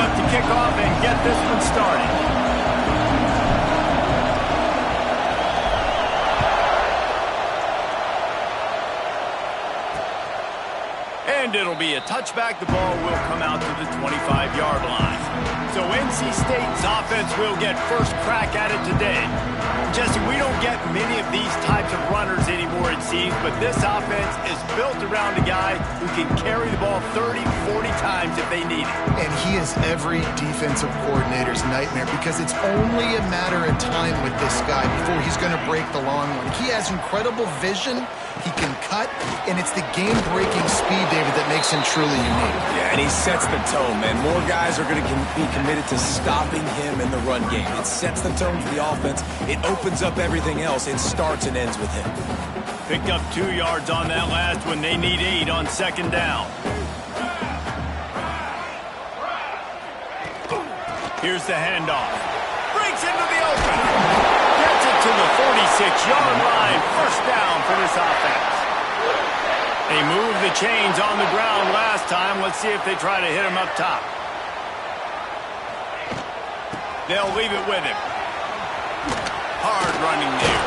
up to kick off and get this one started. And it'll be a touchback. The ball will come out to the 25-yard line. So NC State's offense will get first crack at it today. Jesse, we don't get many of these types of runners anymore, it seems, but this offense is built around a guy who can carry the ball 30, 40 times if they need it. And he is every defensive coordinator's nightmare because it's only a matter of time with this guy before he's going to break the long one. He has incredible vision. He can cut, and it's the game-breaking speed, David, that makes him truly unique. Yeah, and he sets the tone, man. More guys are going to be committed to stopping him in the run game. It sets the tone for the offense. It opens up everything else. It starts and ends with him. Picked up 2 yards on that last one. They need 8 on second down. Here's the handoff. Breaks into the open. Gets it to the 46-yard line. First down for this offense. They moved the chains on the ground last time. Let's see if they try to hit him up top. They'll leave it with him. Hard running there.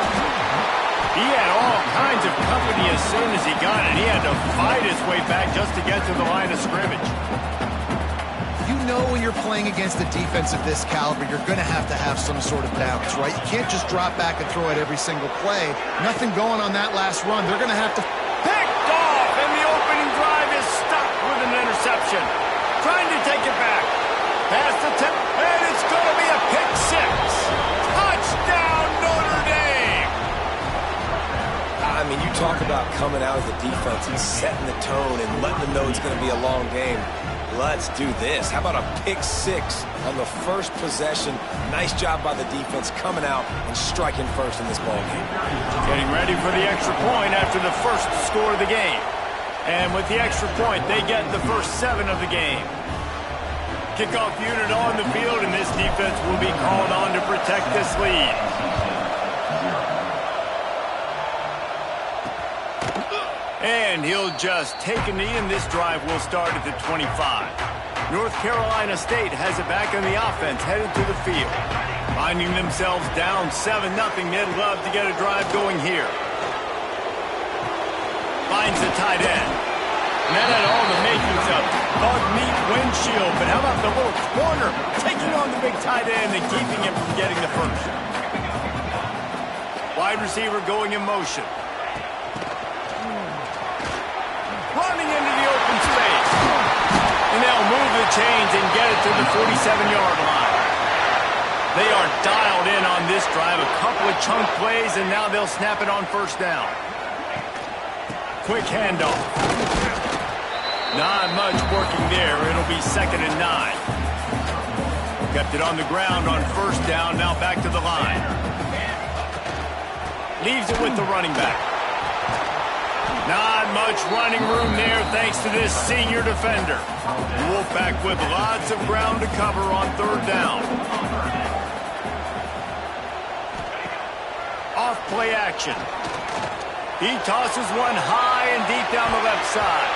He had all kinds of company as soon as he got it. He had to fight his way back just to get to the line of scrimmage. You know when you're playing against a defense of this caliber, you're going to have some sort of balance, right? You can't just drop back and throw it every single play. Nothing going on that last run. They're going to have to... Picked off, and the opening drive is stopped with an interception. Trying to take it back. Pass the tip, and it's going to be a pick six. Touchdown, Notre Dame! I mean, you talk about coming out of the defense and setting the tone and letting them know it's going to be a long game. Let's do this. How about a pick six on the first possession? Nice job by the defense coming out and striking first in this ball game. Getting ready for the extra point after the first score of the game. And with the extra point, they get the first 7 of the game. Kickoff unit on the field, and this defense will be called on to protect this lead. And he'll just take a knee, and this drive will start at the 25. North Carolina State has it back on the offense, headed to the field. Finding themselves down 7-0, they'd love to get a drive going here. Finds the tight end. And that had all the makings of bug meat windshield, but how about the little corner taking on the big tight end and keeping him from getting the first? Wide receiver going in motion. Running into the open space. And they'll move the chains and get it to the 47-yard line. They are dialed in on this drive. A couple of chunk plays, and now they'll snap it on first down. Quick handoff. Not much working there. It'll be 2nd and 9. Kept it on the ground on first down. Now back to the line. Leaves it with the running back. Not much running room there thanks to this senior defender. Wolfpack with lots of ground to cover on third down. Off play action. He tosses one high and deep down the left side.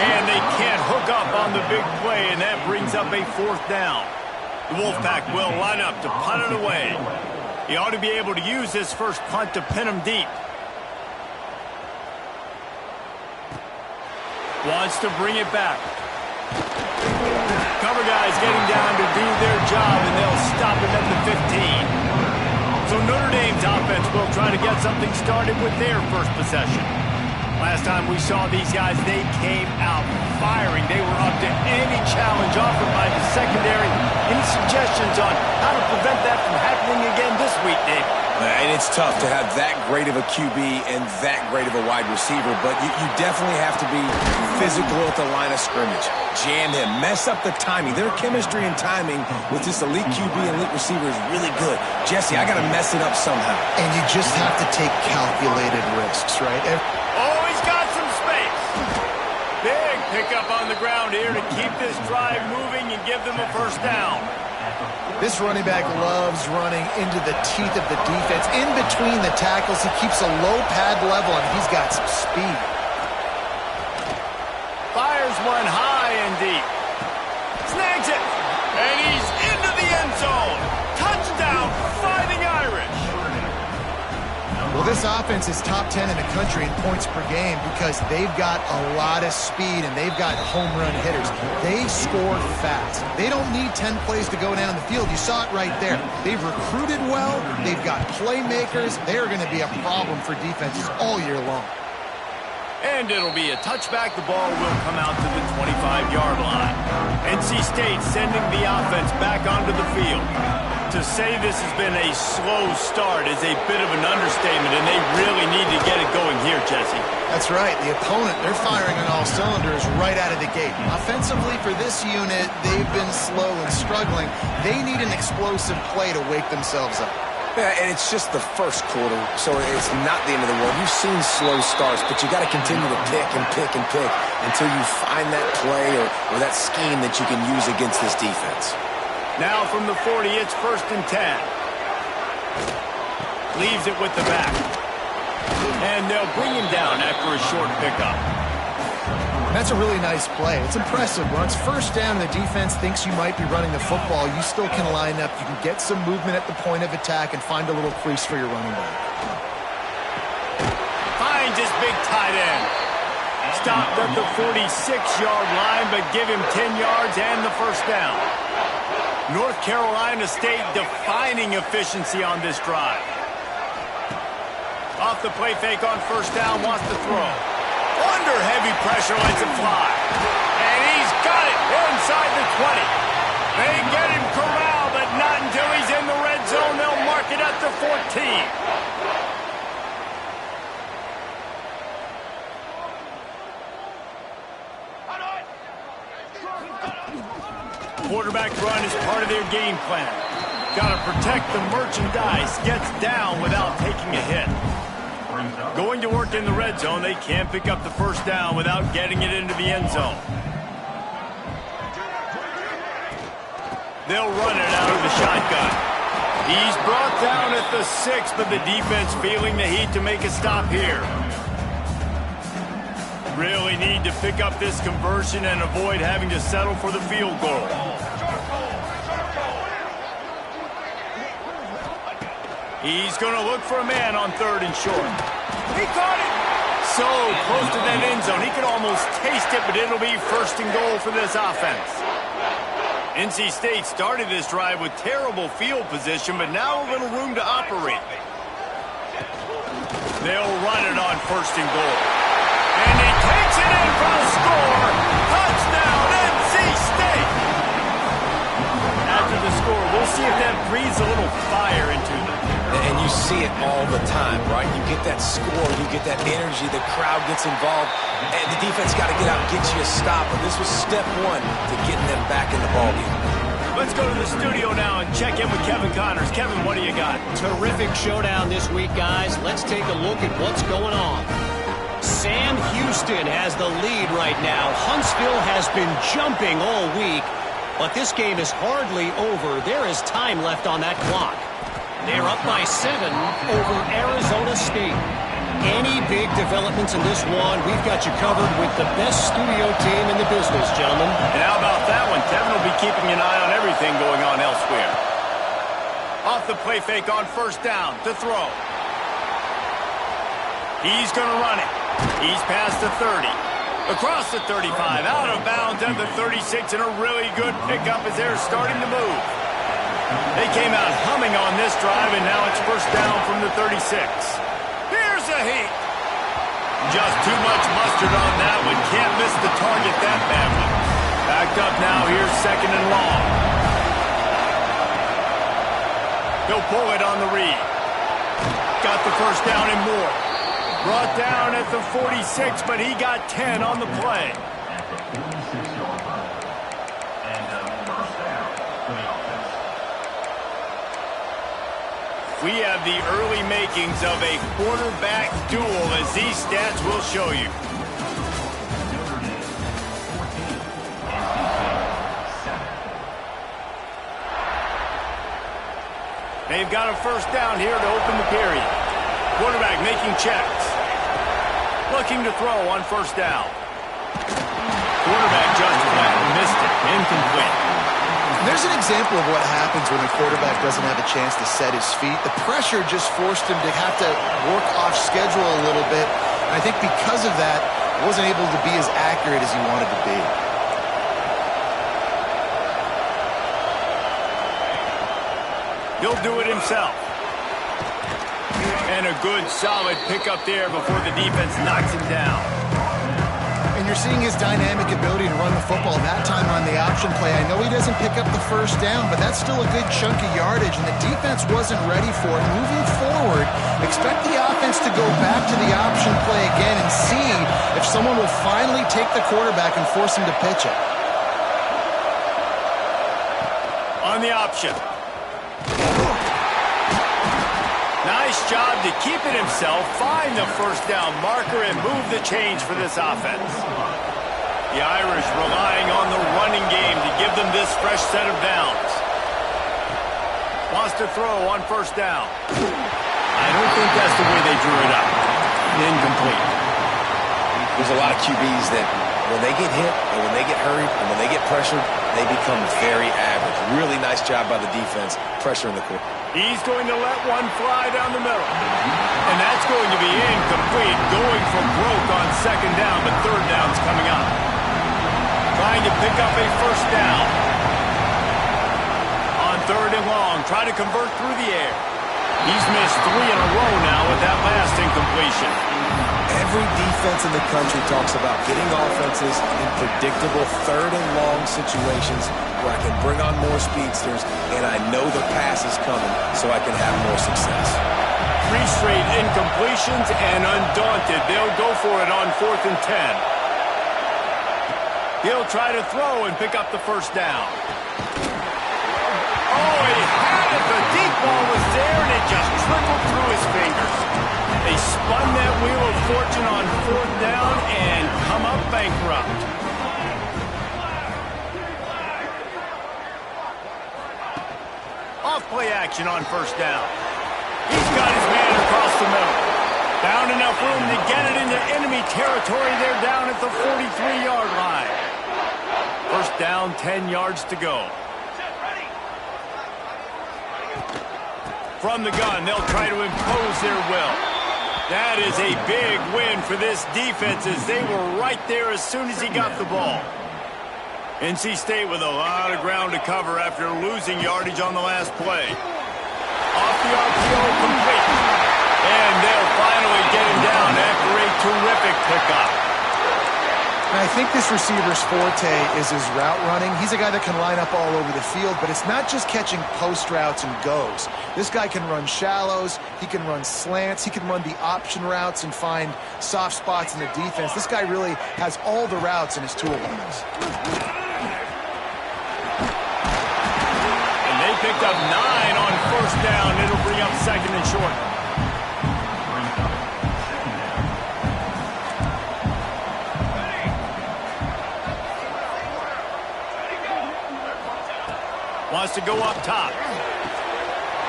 And they can't hook up on the big play, and that brings up a 4th down. The Wolfpack will line up to punt it away. He ought to be able to use this first punt to pin him deep. Wants to bring it back. Cover guys getting down to do their job, and they'll stop him at the 15. So Notre Dame's offense will try to get something started with their first possession. Last time we saw these guys, they came out firing. They were up to any challenge offered by the secondary. Any suggestions on how to prevent that from happening again this week, Dave? And it's tough to have that great of a QB and that great of a wide receiver, but you definitely have to be physical at the line of scrimmage. Jam him, mess up the timing. Their chemistry and timing with this elite QB and elite receiver is really good. Jesse, I got to mess it up somehow. And you just have to take calculated risks, right? Oh, he's got some space. Big pickup on the ground here to keep this drive moving and give them a first down. This running back loves running into the teeth of the defense. In between the tackles, he keeps a low pad level, and he's got some speed. Fires one high and deep. Snags it. Well, this offense is top 10 in the country in points per game because they've got a lot of speed and they've got home run hitters. They score fast. They don't need 10 plays to go down the field. You saw it right there. They've recruited well. They've got playmakers. They're going to be a problem for defenses all year long. And it'll be a touchback. The ball will come out to the 25-yard line. NC State sending the offense back onto the field. To say this has been a slow start is a bit of an understatement, and they really need to get it going here, Jesse. That's right. The opponent, they're firing on all cylinders right out of the gate. Offensively, for this unit, they've been slow and struggling. They need an explosive play to wake themselves up. Yeah, and it's just the first quarter, so it's not the end of the world. You've seen slow starts, but you got to continue to pick and pick and pick until you find that play or that scheme that you can use against this defense. Now from the 40, it's 1st and 10. Leaves it with the back. And they'll bring him down after a short pickup. That's a really nice play. It's impressive. Once first down, the defense thinks you might be running the football. You still can line up. You can get some movement at the point of attack and find a little crease for your running back. Finds his big tight end. Stopped at the 46-yard line, but give him 10 yards and the first down. North Carolina State defining efficiency on this drive. Off the play fake on first down, wants to throw. Under heavy pressure, lets it fly. And he's got it inside the 20. They get him corralled, but not until he's in the red zone. They'll mark it at the 14. Quarterback run is part of their game plan. Got to protect the merchandise. Gets down without taking a hit. Going to work in the red zone. They can't pick up the first down without getting it into the end zone. They'll run it out of the shotgun. He's brought down at the 6, but the defense feeling the heat to make a stop here. Really need to pick up this conversion and avoid having to settle for the field goal. He's going to look for a man on 3rd and short. He caught it! So close to that end zone. He could almost taste it, but it'll be 1st and goal for this offense. NC State started this drive with terrible field position, but now a little room to operate. They'll run it on 1st and goal. And he takes it in for the score. Touchdown, NC State! After the score, we'll see if that breathes a little fire into them. And you see it all the time, right? You get that score, you get that energy, the crowd gets involved, and the defense got to get out and get you a stop. And this was step 1 to getting them back in the ballgame. Let's go to the studio now and check in with Kevin Connors. Kevin, what do you got? Terrific showdown this week, guys. Let's take a look at what's going on. Sam Houston has the lead right now. Huntsville has been jumping all week, but this game is hardly over. There is time left on that clock. They're up by 7 over Arizona State. Any big developments in this one, we've got you covered with the best studio team in the business, gentlemen. And how about that one? Kevin will be keeping an eye on everything going on elsewhere. Off the play fake on 1st down to throw. He's going to run it. He's past the 30. Across the 35, out of bounds at the 36, and a really good pickup as they're starting to move. They came out humming on this drive, and now it's 1st down from the 36. Here's a heat. Just too much mustard on that one. Can't miss the target that badly. Backed up now. Here's 2nd and long. He'll pull it on the read. Got the 1st down and more. Brought down at the 46, but he got 10 on the play. We have the early makings of a quarterback duel, as these stats will show you. They've got a 1st down here to open the period. Quarterback making checks. Looking to throw on 1st down. Quarterback just missed it. Incomplete. There's an example of what happens when the quarterback doesn't have a chance to set his feet. The pressure just forced him to have to work off schedule a little bit. And I think because of that, wasn't able to be as accurate as he wanted to be. He'll do it himself. And a good, solid pickup there before the defense knocks him down. And you're seeing his dynamic ability to run the football. That time on the option play, I know he doesn't pick up the first down, but that's still a good chunk of yardage, and the defense wasn't ready for it. Moving forward, expect the offense to go back to the option play again and see if someone will finally take the quarterback and force him to pitch it. On the option. Nice job to keep it himself, find the first down marker, and move the chains for this offense. The Irish relying on the running game to give them this fresh set of downs. Wants to throw on first down. I don't think that's the way they drew it up. Incomplete. There's a lot of QBs that when they get hit and when they get hurried and when they get pressured, they become very average. Really nice job by the defense, pressuring the quarterback. He's going to let one fly down the middle. And that's going to be incomplete. Going for broke on second down, but third down's coming up. Trying to pick up a first down. On third and long, try to convert through the air. He's missed 3 in a row now with that last incompletion. Every defense in the country talks about getting offenses in predictable third and long situations where I can bring on more speedsters and I know the pass is coming so I can have more success. 3 straight incompletions and undaunted, they'll go for it on 4th and 10. He'll try to throw and pick up the first down. Oh, he had it. The deep ball was there and it just trickled through his fingers. They spun that wheel of fortune on 4th down and come up bankrupt. Off play action on first down. He's got his man across the middle. Found enough room to get it into enemy territory. They're down at the 43-yard line. First down, 10 yards to go. From the gun, they'll try to impose their will. That is a big win for this defense as they were right there as soon as he got the ball. NC State with a lot of ground to cover after losing yardage on the last play. Off the RPO, complete. And they'll finally get him down after a terrific pickup. And I think this receiver's forte is his route running. He's a guy that can line up all over the field, but it's not just catching post routes and goes. This guy can run shallows, he can run slants, he can run the option routes and find soft spots in the defense. This guy really has all the routes in his toolbox. And they picked up 9 on first down. It'll bring up second and short. Wants to go up top.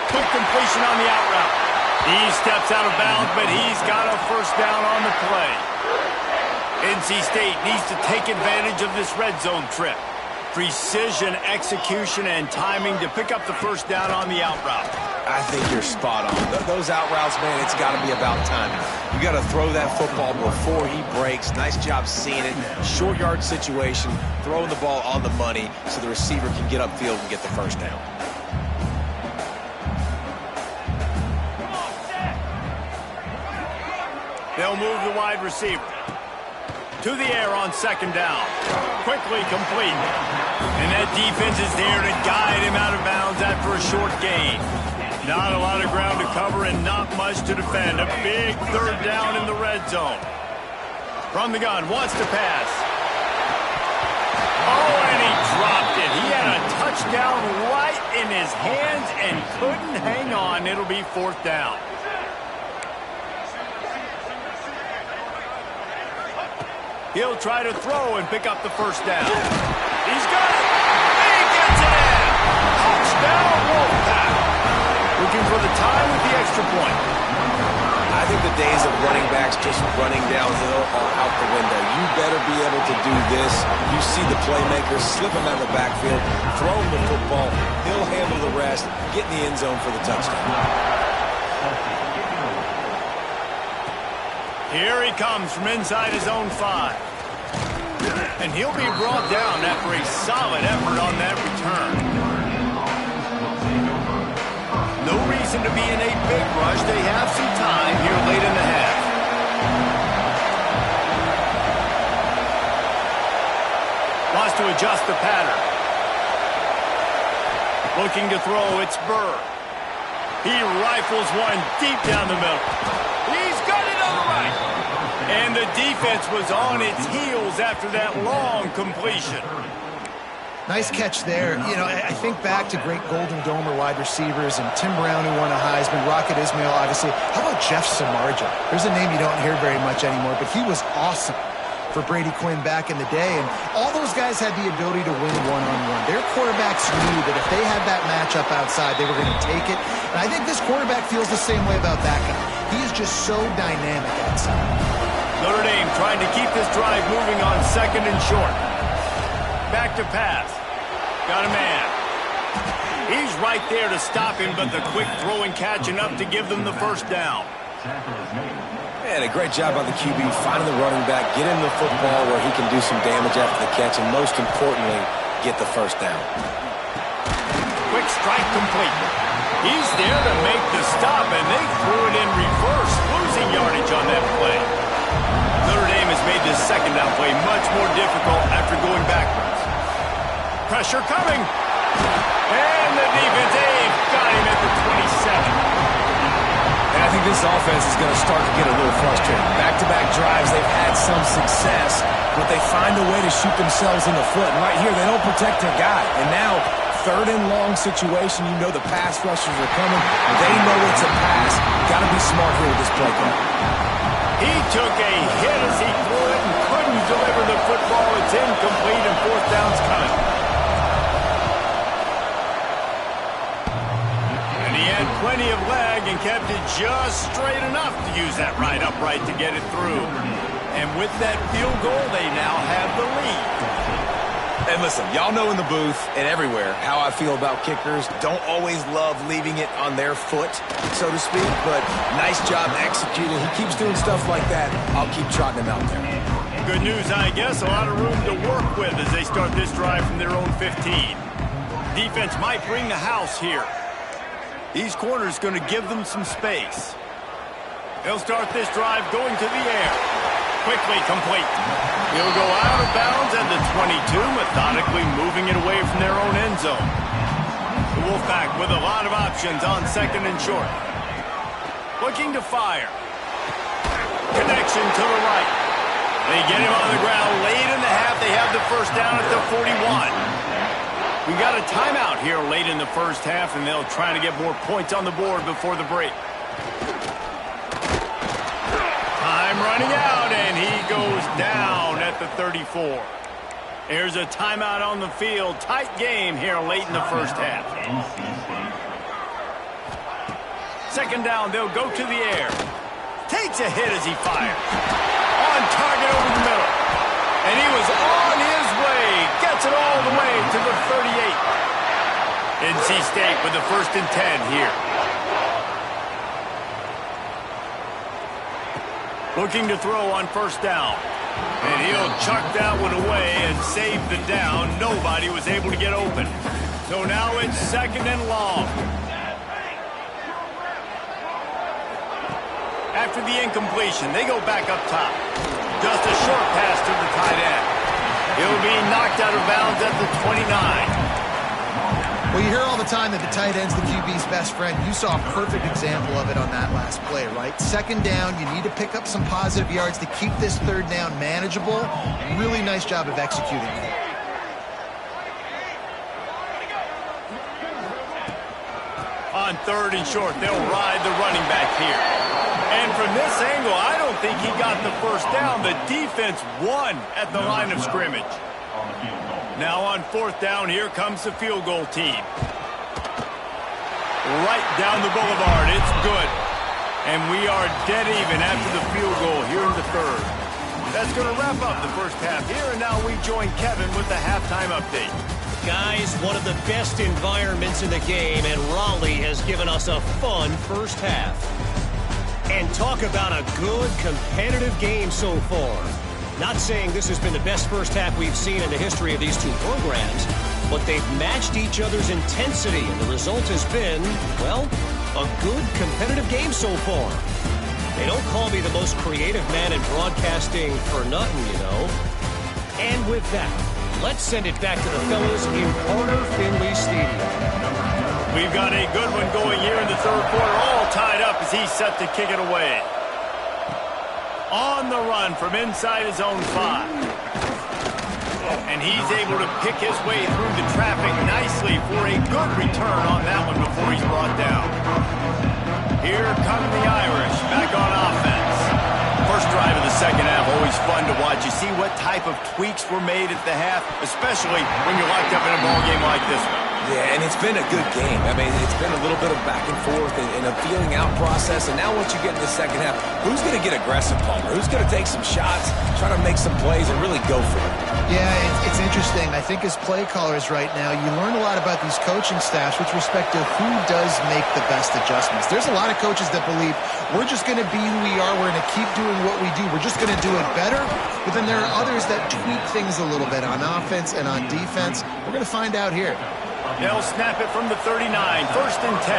Quick completion on the out route. He steps out of bounds, but he's got a first down on the play. NC State needs to take advantage of this red zone trip. Precision, execution, and timing to pick up the first down on the out route. I think you're spot on. Those out routes, man, it's got to be about timing. You got to throw that football before he breaks. Nice job seeing it. Short yard situation, throwing the ball on the money so the receiver can get upfield and get the first down. They'll move the wide receiver to the air on second down. Quickly complete. And that defense is there to guide him out of bounds after a short gain. Not a lot of ground to cover and not much to defend. A big third down in the red zone. From the gun, wants to pass. Oh, and he dropped it. He had a touchdown right in his hands and couldn't hang on. It'll be 4th down. He'll try to throw and pick up the first down. He's got it. He gets it in. Touchdown, Wolfpack. Looking for the tie with the extra point. I think the days of running back backs just running downhill or out the window. You better be able to do this. You see the playmaker, slip him out of the backfield, throw him the football. He'll handle the rest, get in the end zone for the touchdown. Here he comes from inside his own 5. And he'll be brought down after a solid effort on that return. No reason to be in a big rush. They have some time here late in the half. Wants to adjust the pattern. Looking to throw, it's Burr. He rifles one deep down the middle. He's got it on the right. And the defense was on its heels after that long completion. Nice catch there. You know, I think back to great Golden Domer wide receivers and Tim Brown, who won a Heisman, Rocket Ismail, obviously. How about Jeff Samardzija? There's a name you don't hear very much anymore, but he was awesome for Brady Quinn back in the day. And all those guys had the ability to win one-on-one. Their quarterbacks knew that if they had that matchup outside, they were going to take it. And I think this quarterback feels the same way about that guy. He is just so dynamic outside. Notre Dame trying to keep this drive moving on 2nd and short. Back to pass. Got a man. He's right there to stop him, but the quick throw and catch enough to give them the first down. And a great job by the QB finding the running back, get him the football where he can do some damage after the catch, and most importantly, get the first down. Quick strike complete. He's there to make the stop, and they threw it in reverse, losing yardage on that play. Notre Dame has made this second down play much more difficult after going backwards. Pressure coming. And the defense, they've got him at the 27. And I think this offense is going to start to get a little frustrated. Back-to-back drives, they've had some success, but they find a way to shoot themselves in the foot. And right here, they don't protect their guy. And now, 3rd and long situation, you know the pass rushers are coming. They know it's a pass. Got to be smart here with this play call. He took a hit as he threw it and couldn't deliver the football. It's incomplete and 4th down's coming. And he had plenty of leg and kept it just straight enough to use that right upright to get it through. And with that field goal, they now have the lead. And listen, y'all know in the booth and everywhere how I feel about kickers. Don't always love leaving it on their foot, so to speak, but nice job executing. He keeps doing stuff like that. I'll keep trotting him out there. Good news, I guess. A lot of room to work with as they start this drive from their own 15. Defense might bring the house here. These corners going to give them some space. They'll start this drive going to the air. Quickly complete. He'll go out of bounds at the 22, methodically moving it away from their own end zone. The Wolfpack with a lot of options on 2nd and short. Looking to fire. Connection to the right. They get him on the ground late in the half. They have the first down at the 41. We got a timeout here late in the first half, and they'll try to get more points on the board before the break. Time running out, and he goes down at the 34. There's a timeout on the field. Tight game here late in the first half. 2nd down, they'll go to the air. Takes a hit as he fires. On target over the middle. And he was on his way. Gets it all the way to the 38. NC State with the 1st and 10 here. Looking to throw on 1st down. And he'll chuck that one away and save the down. Nobody was able to get open. So now it's 2nd and long. After the incompletion, they go back up top. Just a short pass to the tight end. He'll be knocked out of bounds at the 29. Well, you hear all the time that the tight end's the QB's best friend. You saw a perfect example of it on that last play, right? 2nd down, you need to pick up some positive yards to keep this 3rd down manageable. Really nice job of executing it. On 3rd and short, they'll ride the running back here. And from this angle, I don't think he got the first down. The defense won at the line of scrimmage. Now on 4th down, here comes the field goal team. Right down the boulevard, it's good. And we are dead even after the field goal here in the third. That's going to wrap up the first half here, and now we join Kevin with the halftime update. Guys, one of the best environments in the game, and Raleigh has given us a fun first half. And talk about a good, competitive game so far. Not saying this has been the best first half we've seen in the history of these two programs, but they've matched each other's intensity, and the result has been, well, a good, competitive game so far. They don't call me the most creative man in broadcasting for nothing, you know. And with that, let's send it back to the fellas in Carter Finley Stadium. We've got a good one going here in the third quarter, all tied up as he's set to kick it away. On the run from inside his own 5. And he's able to pick his way through the traffic nicely for a good return on that one before he's brought down. Here come the Irish back on offense. First drive of the second half, always fun to watch. You see what type of tweaks were made at the half, especially when you're locked up in a ball game like this one. Yeah, and it's been a good game. I mean, it's been a little bit of back and forth and a feeling out process. And now once you get in the second half, who's going to get aggressive, Palmer? Who's going to take some shots, try to make some plays, and really go for it? Yeah, it's interesting. I think as play callers right now, you learn a lot about these coaching staffs with respect to who does make the best adjustments. There's a lot of coaches that believe we're just going to be who we are. We're going to keep doing what we do. We're just going to do it better. But then there are others that tweak things a little bit on offense and on defense. We're going to find out here. They'll snap it from the 39, first and 10.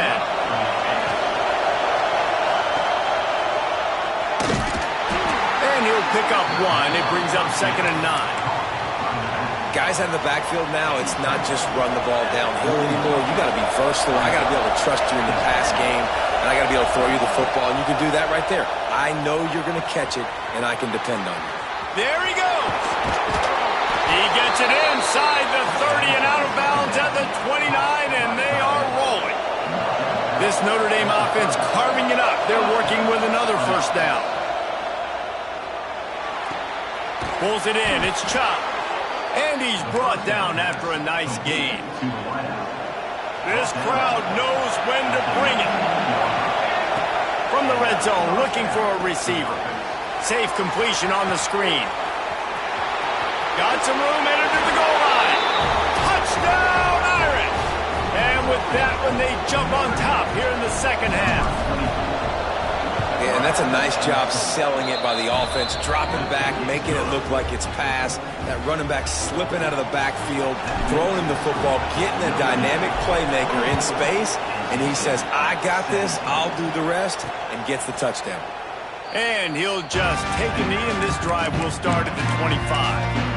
And he'll pick up 1. It brings up second and 9. Guys out of the backfield now, it's not just run the ball downhill anymore. You got to be versatile. I got to be able to trust you in the pass game, and I got to be able to throw you the football, and you can do that right there. I know you're going to catch it, and I can depend on you. There he goes. He gets it inside the 30 and out of bounds at the 29, and they are rolling. This Notre Dame offense carving it up. They're working with another first down. Pulls it in. It's Chop. And he's brought down after a nice gain. This crowd knows when to bring it. From the red zone, looking for a receiver. Safe completion on the screen. Got some room, headed to the goal line. Touchdown, Irish! And with that one, they jump on top here in the second half. Yeah, and that's a nice job selling it by the offense, dropping back, making it look like it's pass. That running back slipping out of the backfield, throwing him the football, getting a dynamic playmaker in space, and he says, I got this, I'll do the rest, and gets the touchdown. And he'll just take a knee, and this drive will start at the 25.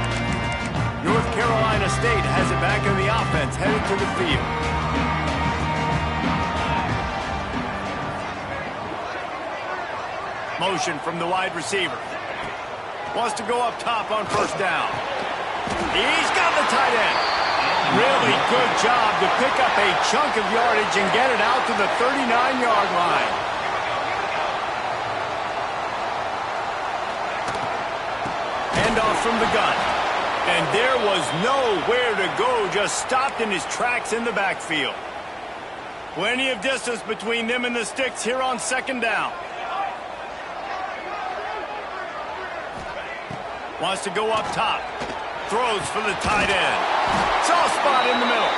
North Carolina State has it back in the offense, headed to the field. Motion from the wide receiver. Wants to go up top on first down. He's got the tight end. Really good job to pick up a chunk of yardage and get it out to the 39-yard line. Handoff from the gun. And there was nowhere to go, just stopped in his tracks in the backfield. Plenty of distance between them and the sticks here on second down. Wants to go up top. Throws for the tight end. Soft spot in the middle.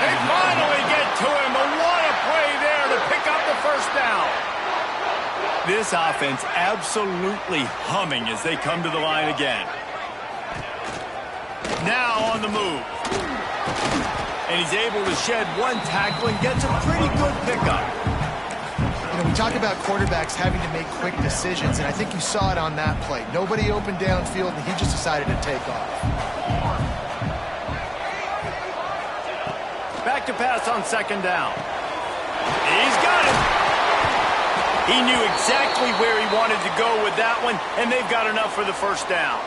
They finally get to him, but what a play there to pick up the first down. This offense absolutely humming as they come to the line again. Now on the move. And he's able to shed one tackle and gets a pretty good pickup. You know, we talk about quarterbacks having to make quick decisions, and I think you saw it on that play. Nobody opened downfield, and he just decided to take off. Back to pass on second down. He's got it. He knew exactly where he wanted to go with that one, and they've got enough for the first down.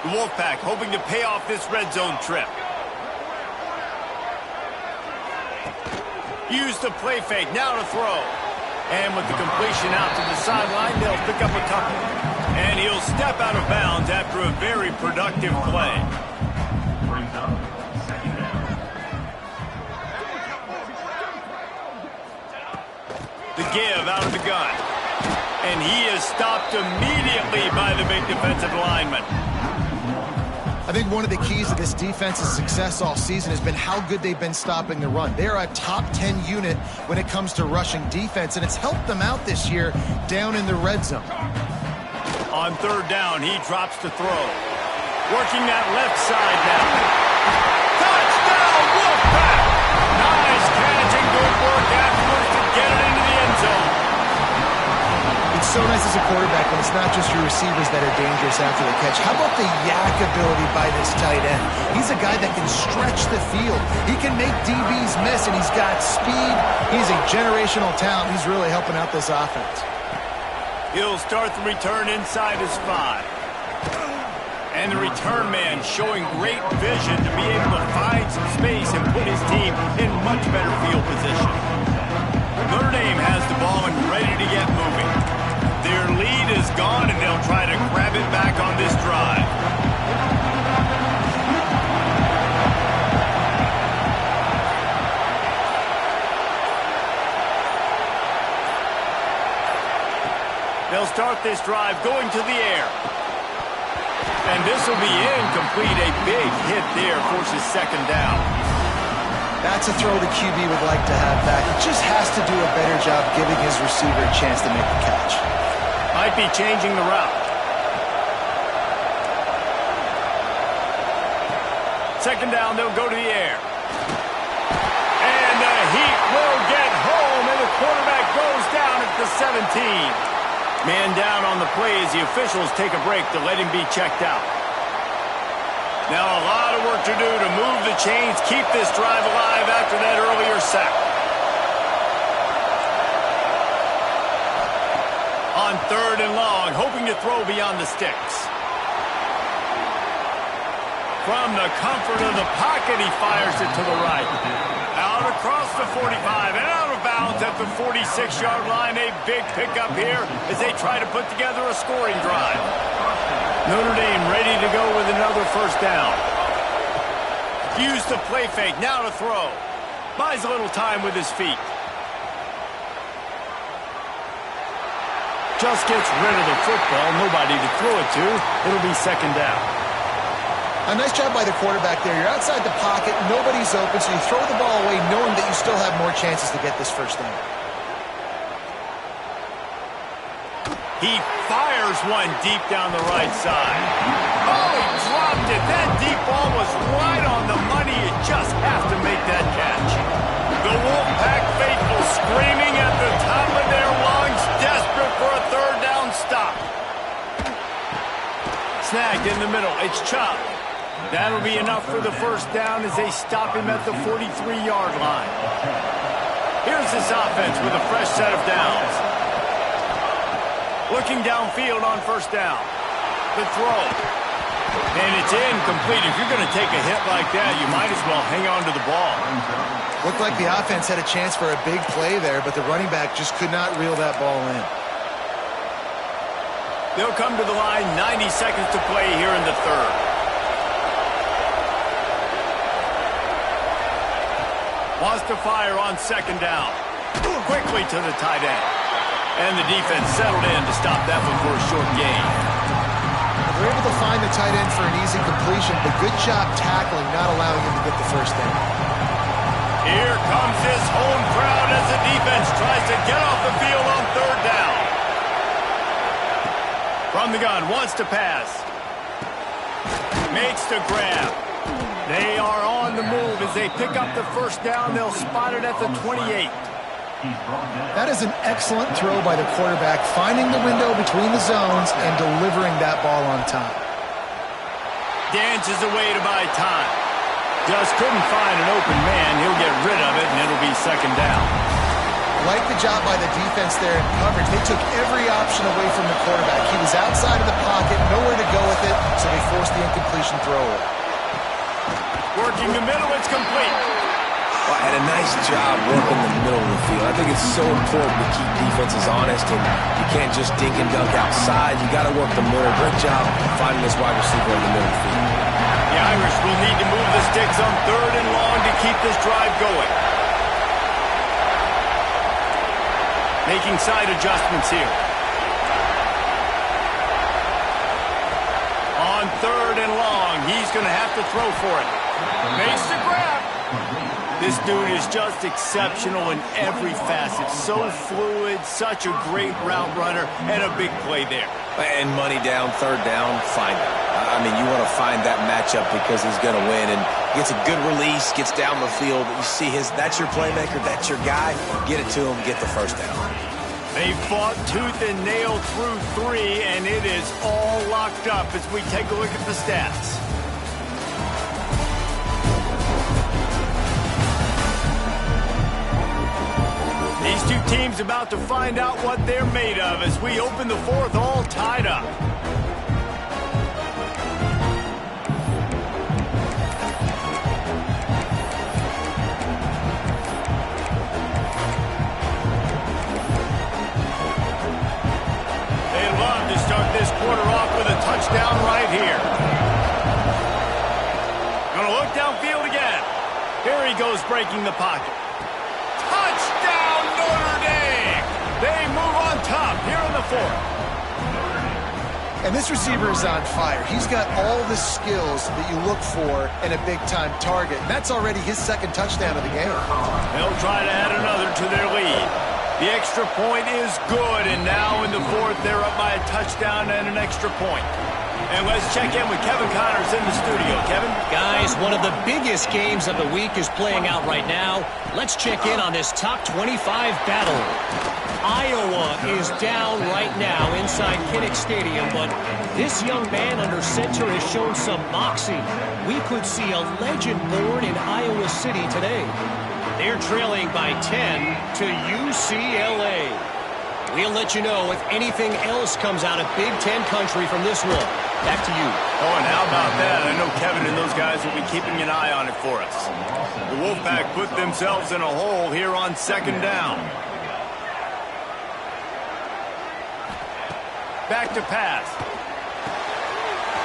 The Wolfpack hoping to pay off this red zone trip. Use the play fake, now to throw. And with the completion out to the sideline, they'll pick up a couple. And he'll step out of bounds after a very productive play. The give out of the gun. And he is stopped immediately by the big defensive lineman. I think one of the keys to this defense's success all season has been how good they've been stopping the run. They're a top 10 unit when it comes to rushing defense, and it's helped them out this year down in the red zone. On third down, he drops to throw. Working that left side now. Touchdown, Wolfpack! Nice catch and good work afterwards to get it into the end zone. It's so nice as a quarterback when it's not just your receivers that are dangerous after the catch. How about the yak ability by this tight end? He's a guy that can stretch the field. He can make DBs miss, and he's got speed. He's a generational talent. He's really helping out this offense. He'll start the return inside his 5. And the return man showing great vision to be able to find some space and put his team in much better field position. Notre Dame has the ball and ready to get moving. Their lead is gone, and they'll try to grab it back on this drive. They'll start this drive going to the air. And this will be incomplete. A big hit there forces second down. That's a throw the QB would like to have back. He just has to do a better job giving his receiver a chance to make the catch. Might be changing the route. Second down, they'll go to the air. And the Heat will get home, and the quarterback goes down at the 17. Man down on the play as the officials take a break to let him be checked out. Now a lot of work to do to move the chains, keep this drive alive after that earlier sack. On third and long, hoping to throw beyond the sticks. From the comfort of the pocket, he fires it to the right. Out across the 45 and out of bounds at the 46-yard line. A big pickup here as they try to put together a scoring drive. Notre Dame ready to go with another first down. Use the play fake, now to throw. Buys a little time with his feet. Just gets rid of the football, nobody to throw it to. It'll be second down. A nice job by the quarterback there. You're outside the pocket, nobody's open, so you throw the ball away knowing that you still have more chances to get this first down. He fires one deep down the right side. Oh, he dropped it. That deep ball was right on the money. You just have to make that catch. The Wolfpack faithful screaming at the top of their lungs, desperate for a third down stop. Snagged in the middle. It's Chubb. That'll be enough for the first down as they stop him at the 43-yard line. Here's this offense with a fresh set of downs. Looking downfield on first down. The throw. And it's incomplete. If you're going to take a hit like that, you might as well hang on to the ball. Looked like the offense had a chance for a big play there, but the running back just could not reel that ball in. They'll come to the line, 90 seconds to play here in the third. Wants to fire on second down. Quickly to the tight end. And the defense settled in to stop that one for a short gain. They're able to find the tight end for an easy completion, but good job tackling, not allowing him to get the first down. Here comes his home crowd as the defense tries to get off the field on third down. From the gun, wants to pass. Makes the grab. They are on the move as they pick up the first down. They'll spot it at the 28. That is an excellent throw by the quarterback, finding the window between the zones and delivering that ball on time. Dances away to buy time. Just couldn't find an open man. He'll get rid of it, and it'll be second down. Like the job by the defense there in coverage. They took every option away from the quarterback. He was outside of the pocket, nowhere to go with it, so they forced the incompletion throw away. Working the middle, it's complete. Well, and a nice job working the middle of the field. I think it's so important to keep defenses honest, and you can't just dink and dunk outside. You got to work the middle. Great job finding this wide receiver in the middle of the field. The Irish will need to move the sticks on third and long to keep this drive going. Making side adjustments here. On 3rd and long, he's going to have to throw for it. Makes the grab. This dude is just exceptional in every facet. So fluid, such a great route runner, and a big play there. And money down, 3rd down, find him. I mean, you want to find that matchup because he's going to win. And gets a good release, gets down the field. You see that's your playmaker, that's your guy. Get it to him, get the 1st down. They fought tooth and nail through 3, and it is all locked up as we take a look at the stats. These two teams about to find out what they're made of as we open the 4th all tied up. This quarter off with a touchdown right here. Gonna look downfield again. Here he goes, breaking the pocket. Touchdown, Notre Dame! They move on top here in the 4th. And this receiver is on fire. He's got all the skills that you look for in a big-time target. That's already his 2nd touchdown of the game. They'll try to add another to their lead. The extra point is good, and now in the 4th, they're up by a touchdown and an extra point. And let's check in with Kevin Connors in the studio. Kevin? Guys, one of the biggest games of the week is playing out right now. Let's check in on this top 25 battle. Iowa is down right now inside Kinnick Stadium, but this young man under center has shown some moxie. We could see a legend born in Iowa City today. They're trailing by 10 to UCLA. We'll let you know if anything else comes out of Big Ten country from this one. Back to you. Oh, and how about that? I know Kevin and those guys will be keeping an eye on it for us. The Wolfpack put themselves in a hole here on 2nd down. Back to pass.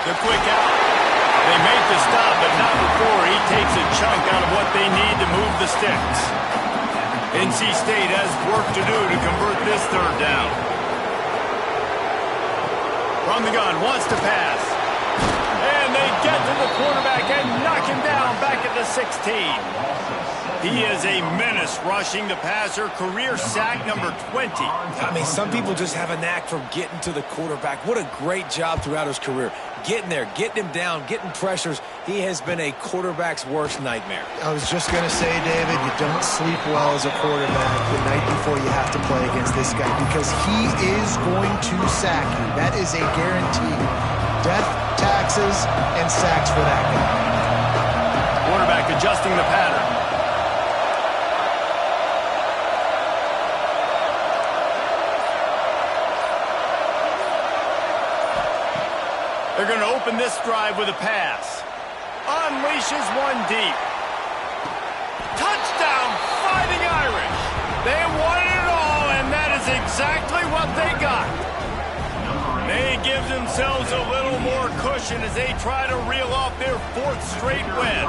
The quick out. They make the stop, but not before he takes a chunk out of what they need to move the sticks. NC State has work to do to convert this 3rd down. From the gun, wants to pass. And they get to the quarterback and knock him down back at the 16. He is a menace rushing the passer, career sack number 20. I mean, some people just have a knack for getting to the quarterback. What a great job throughout his career. Getting there, getting him down, getting pressures. He has been a quarterback's worst nightmare. I was just going to say, David, you don't sleep well as a quarterback the night before you have to play against this guy because he is going to sack you. That is a guarantee. Death, taxes, and sacks for that guy. Quarterback adjusting the pattern. They're going to open this drive with a pass. Unleashes one deep. Touchdown, Fighting Irish. They wanted it all, and that is exactly what they got. They give themselves a little more cushion as they try to reel off their 4th straight win.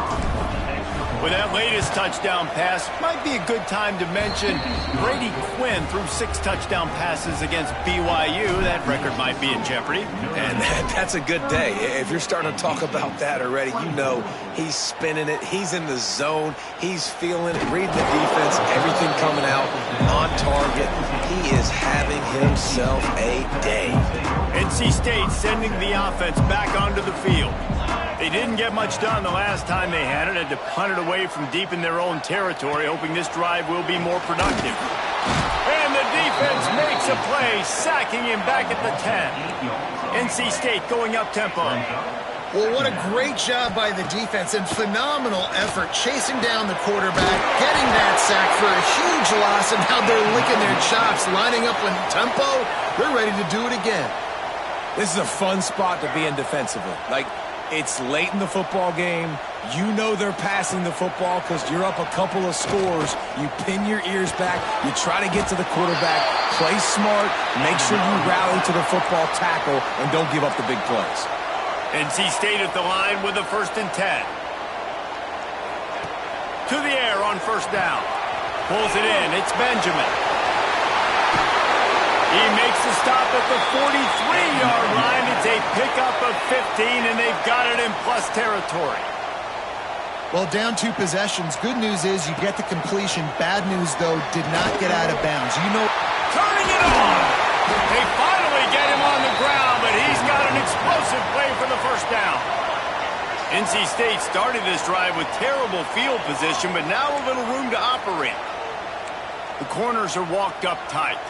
With that latest touchdown pass, might be a good time to mention Brady Quinn threw 6 touchdown passes against BYU. That record might be in jeopardy. And that's a good day. If you're starting to talk about that already, you know he's spinning it. He's in the zone. He's feeling it, reading the defense, everything coming out on target. He is having himself a day. NC State sending the offense back onto the field. They didn't get much done the last time they had it. Had to punt it away from deep in their own territory, hoping this drive will be more productive. And the defense makes a play, sacking him back at the 10. NC State going up tempo. Well, what a great job by the defense and phenomenal effort chasing down the quarterback, getting that sack for a huge loss, and now they're licking their chops, lining up in tempo. They're ready to do it again. This is a fun spot to be in defensively. It's late in the football game. You know they're passing the football because you're up a couple of scores. You pin your ears back. You try to get to the quarterback. Play smart. Make sure you rally to the football tackle and don't give up the big plays. NC State at the line with a 1st and 10. To the air on 1st down. Pulls it in. It's Benjamin. He makes the stop at the 43-yard line. It's a pickup of 15, and they've got it in plus territory. Well, down 2 possessions. Good news is you get the completion. Bad news, though, did not get out of bounds. Turning it on. They finally get him on the ground, but he's got an explosive play for the first down. NC State started this drive with terrible field position, but now a little room to operate. The corners are walked up tight.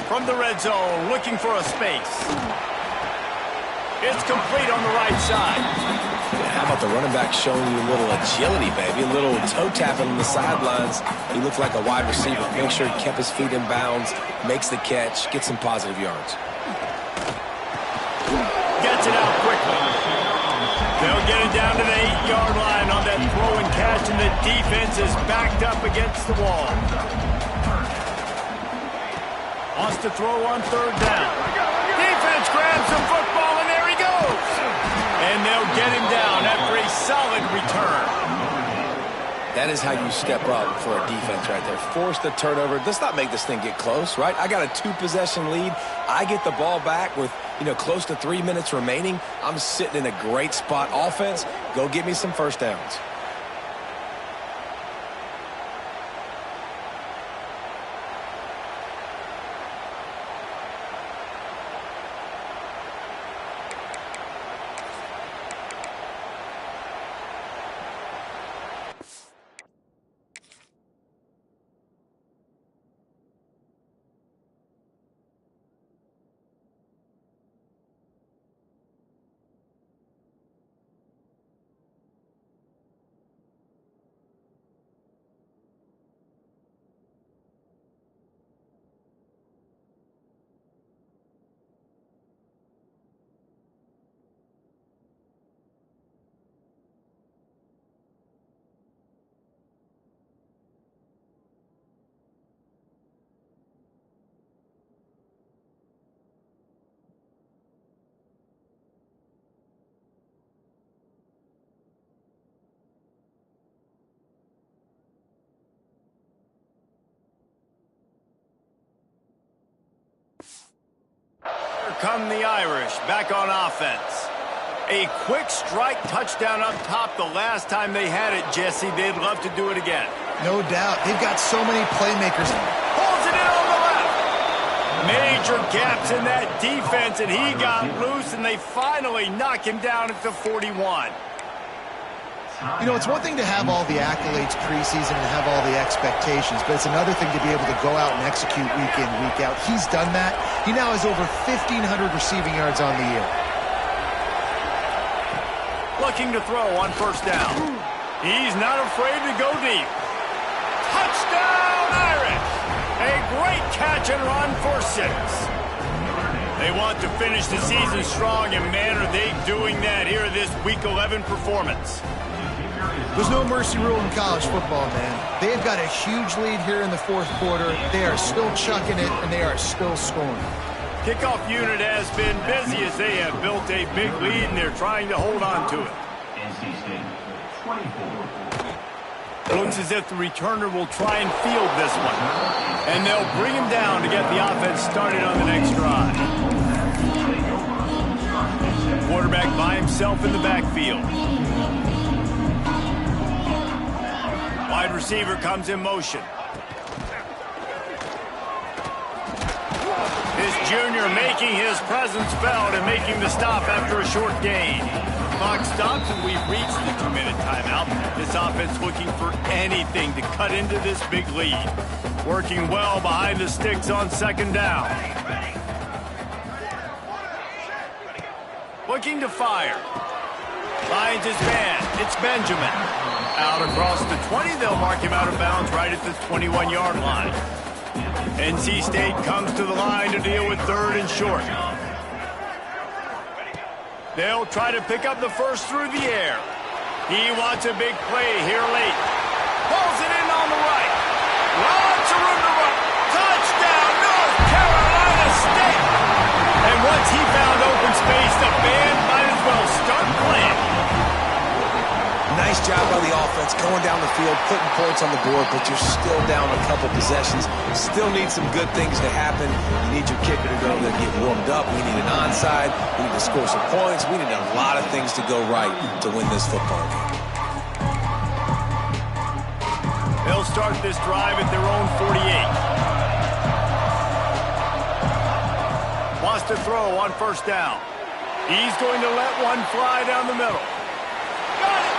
From the red zone, looking for a space. It's complete on the right side. How about the running back showing you a little agility, baby? A little toe tapping on the sidelines. He looked like a wide receiver. Make sure he kept his feet in bounds, makes the catch, gets some positive yards. Gets it out quickly. They'll get it down to the 8-yard line on that throw and catch, and the defense is backed up against the wall. Wants to throw on 3rd down. Defense grabs some football, and there he goes. And they'll get him down after a solid return. That is how you step up for a defense right there. Force the turnover. Let's not make this thing get close, right? I got a 2-possession lead. I get the ball back with, close to 3 minutes remaining. I'm sitting in a great spot. Offense, go get me some first downs. Come the Irish, back on offense. A quick strike touchdown up top the last time they had it, Jesse. They'd love to do it again. No doubt. They've got so many playmakers. Pulls it in on the left. Major gaps in that defense, and he got loose, and they finally knock him down at the 41. It's one thing to have all the accolades preseason and have all the expectations, but it's another thing to be able to go out and execute week in, week out. He's done that. He now has over 1,500 receiving yards on the year. Looking to throw on 1st down. He's not afraid to go deep. Touchdown, Irish! A great catch and run for 6. They want to finish the season strong, and man, are they doing that here in this Week 11 performance. There's no mercy rule in college football, man. They've got a huge lead here in the 4th quarter. They are still chucking it, and they are still scoring. Kickoff unit has been busy as they have built a big lead, and they're trying to hold on to it. It looks as if the returner will try and field this one. And they'll bring him down to get the offense started on the next drive. Quarterback by himself in the backfield. Wide receiver comes in motion. This junior making his presence felt and making the stop after a short gain. Clock stops and we've reached the 2-minute timeout. This offense looking for anything to cut into this big lead. Working well behind the sticks on 2nd down. Looking to fire. Finds his man. It's Benjamin. Out across the 20, they'll mark him out of bounds right at the 21-yard line. NC State comes to the line to deal with 3rd and short. They'll try to pick up the first through the air. He wants a big play here late. Pulls it in on the right. Lots of room to run. Touchdown, North Carolina State! And once he found open space, the band might as well start playing. Nice Nice job by the offense, going down the field, putting points on the board, but you're still down a couple possessions. Still need some good things to happen. You need your kicker to go there and get warmed up. We need an onside. We need to score some points. We need a lot of things to go right to win this football game. They'll start this drive at their own 48. Wants to throw on first down. He's going to let one fly down the middle. Got it!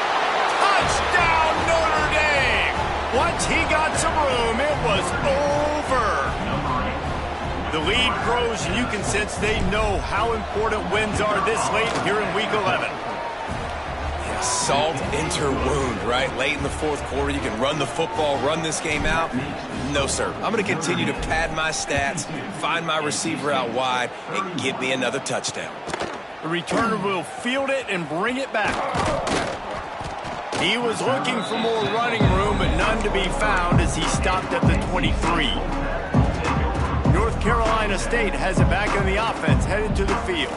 Touchdown, Notre Dame! Once he got some room, it was over. The lead grows, and you can sense they know how important wins are this late here in Week 11. Yeah, salt into wound, right? Late in the fourth quarter, you can run the football, run this game out. No, sir. I'm going to continue to pad my stats, find my receiver out wide, and get me another touchdown. The returner will field it and bring it back. He was looking for more running room, but none to be found as he stopped at the 23. North Carolina State has it back in the offense, headed to the field.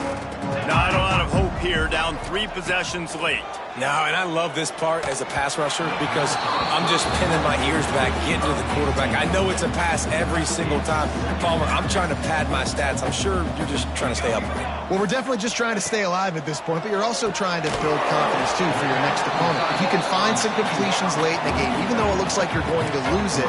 Not a lot of hope here, down 3 possessions late. No, and I love this part as a pass rusher because I'm just pinning my ears back, getting to the quarterback. I know it's a pass every single time. Palmer, I'm trying to pad my stats. I'm sure you're just trying to stay upright. Well, we're definitely just trying to stay alive at this point, but you're also trying to build confidence, too, for your next opponent. If you can find some completions late in the game, even though it looks like you're going to lose it,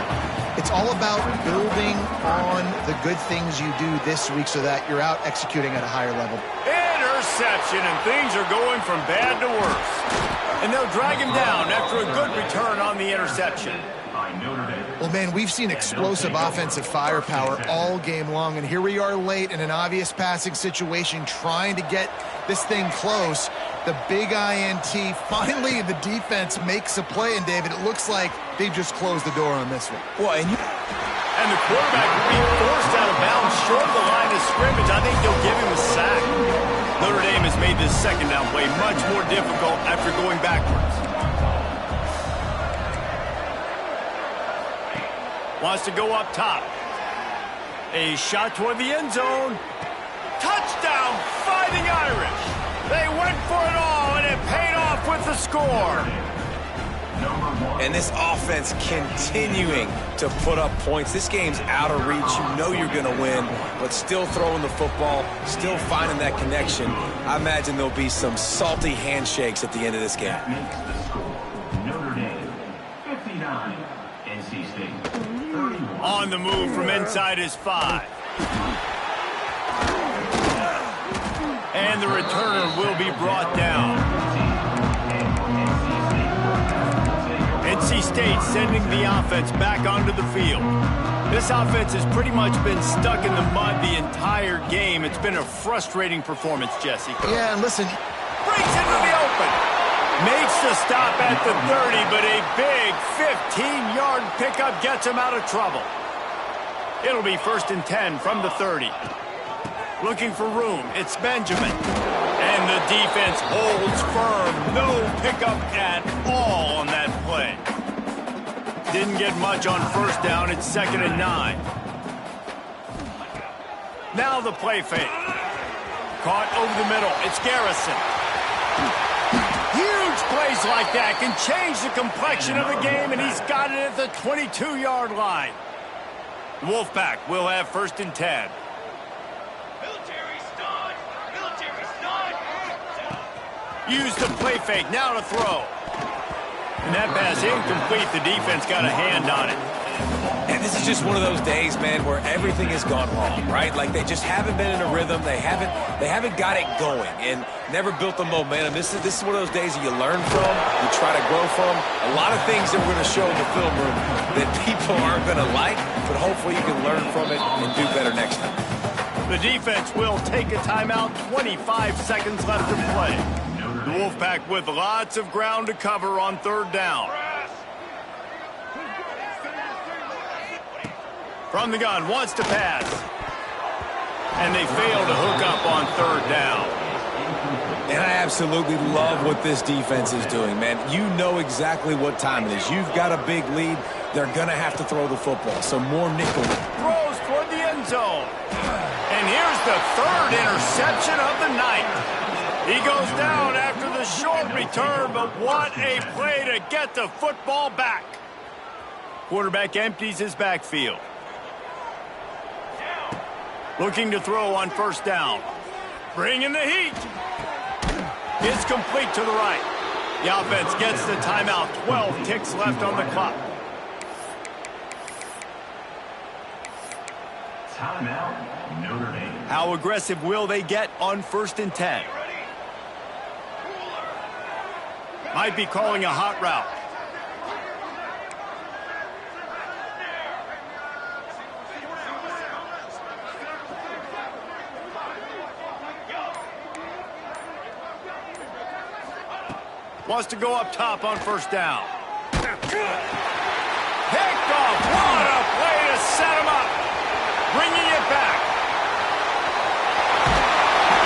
it's all about building on the good things you do this week so that you're out executing at a higher level. Interception, and things are going from bad to worse. And they'll drag him down after a good return on the interception. Well, man, we've seen explosive offensive firepower all game long, and here we are late in an obvious passing situation trying to get this thing close. The big INT. Finally, the defense makes a play, and David, it looks like they've just closed the door on this one. Well, and the quarterback will be forced out of bounds short of the line of scrimmage. I think they'll give him a sack. Notre Dame has made this second down play much more difficult after going backwards. Wants to go up top. A shot toward the end zone. Touchdown, Fighting Irish. They went for it all, and it paid off with the score. And this offense continuing to put up points. This game's out of reach. You know you're going to win, but still throwing the football, still finding that connection. I imagine there'll be some salty handshakes at the end of this game. Notre Dame, 59. NC State, 31. On the move from inside his 5. And the returner will be brought down. NC State sending the offense back onto the field. This offense has pretty much been stuck in the mud the entire game. It's been a frustrating performance, Jesse. Yeah, and listen. Breaks into the open. Makes the stop at the 30, but a big 15-yard pickup gets him out of trouble. It'll be 1st and 10 from the 30. Looking for room. It's Benjamin. And the defense holds firm. No pickup at all on that play. Didn't get much on first down. It's 2nd and 9. Now the play fake. Caught over the middle. It's Garrison. Huge plays like that can change the complexion of the game, and he's got it at the 22-yard line. The Wolfpack will have 1st and 10. Use the play fake, now to throw. And that pass incomplete. The defense got a hand on it. And this is just one of those days, man, where everything has gone wrong, right? Like they just haven't been in a rhythm. They haven't got it going and never built the momentum. This is one of those days that you learn from, you try to grow from. A lot of things that we're going to show in the film room that people aren't going to like, but hopefully you can learn from it and do better next time. The defense will take a timeout. 25 seconds left to play. The Wolfpack with lots of ground to cover on 3rd down. From the gun, wants to pass. And they fail to hook up on 3rd down. And I absolutely love what this defense is doing, man. You know exactly what time it is. You've got a big lead. They're going to have to throw the football. So more nickel. Throws toward the end zone. And here's the 3rd interception of the night. He goes down after the short return, but what a play to get the football back. Quarterback empties his backfield. Looking to throw on first down. Bringing the heat. It's complete to the right. The offense gets the timeout. 12 ticks left on the clock. Timeout, Notre Dame. How aggressive will they get on 1st and 10? Might be calling a hot route. Wants to go up top on first down. Picked off. What a play to set him up. Bringing it back.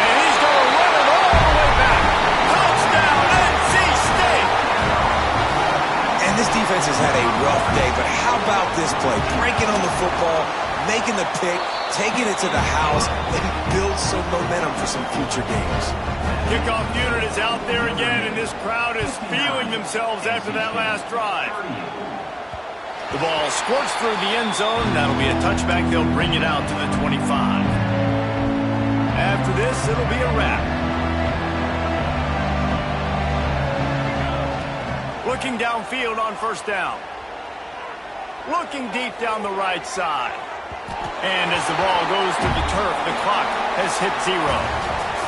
And he's going to run it all the way back. Touchdown, NC State. And this defense has had a rough day, but how about this play? Breaking on the football, making the pick, taking it to the house, and build some momentum for some future games. Kickoff unit is out there again, and this crowd is feeling themselves after that last drive. The ball squirts through the end zone. That'll be a touchback. They'll bring it out to the 25. After this, it'll be a wrap. Looking downfield on first down. Looking deep down the right side. And as the ball goes to the turf, the clock has hit 0.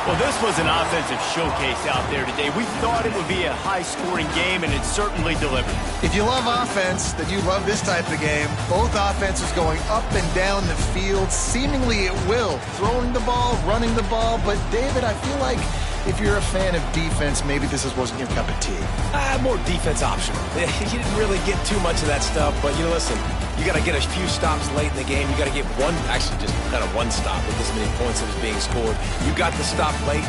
Well, this was an offensive showcase out there today. We thought it would be a high-scoring game, and it certainly delivered. If you love offense, then you love this type of game. Both offenses going up and down the field, seemingly at will. Throwing the ball, running the ball. But, David, I feel like if you're a fan of defense, maybe this wasn't your cup of tea. More defense optional. You didn't really get too much of that stuff, but, listen, you got to get a few stops late in the game. You got to get one, actually just kind of one stop with this many points that was being scored. You got the stop late.